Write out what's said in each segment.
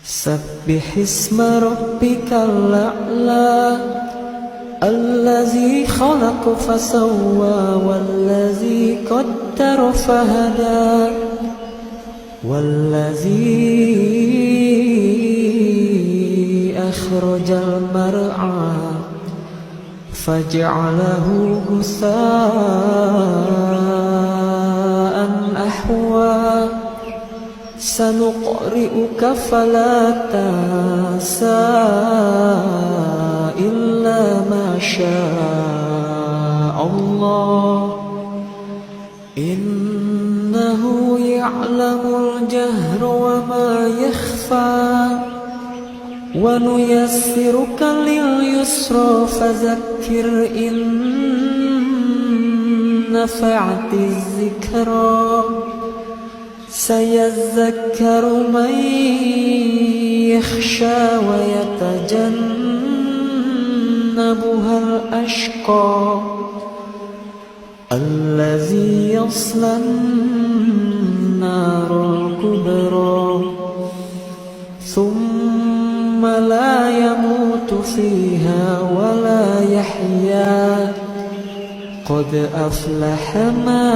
سبح اسم ربك الأعلى الذي خلق فسوى والذي قدر فهدى والذي أخرج المرعى فجعله غثاء أحوى سنقرئك فلا تنسى إلا ما شاء الله إنه يعلم الجهر وما يخفى ونيسرك لليسرى فذكر إن نفعت الذكرى سيذكر من يخشى ويتجنبها الأشقى الذي يصلى النار الكبرى ثم لا يموت فيها ولا يحيا قد أفلح من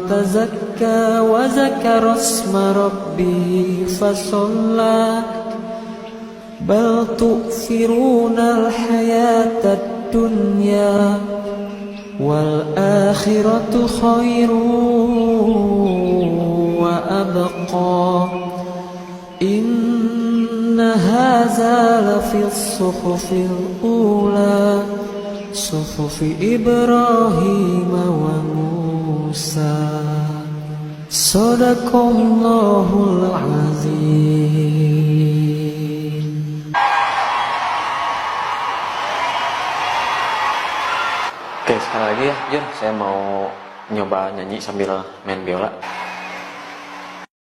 تزكى وذكر اسم ربه فصلى بل تؤثرون الحياة الدنيا والآخرة خير وأبقى إن هذا لفي الصحف الأولى صحف إبراهيم وموسى صدق الله العظيم. Oke, sekali lagi ya Jun, saya mau nyoba nyanyi sambil main biola.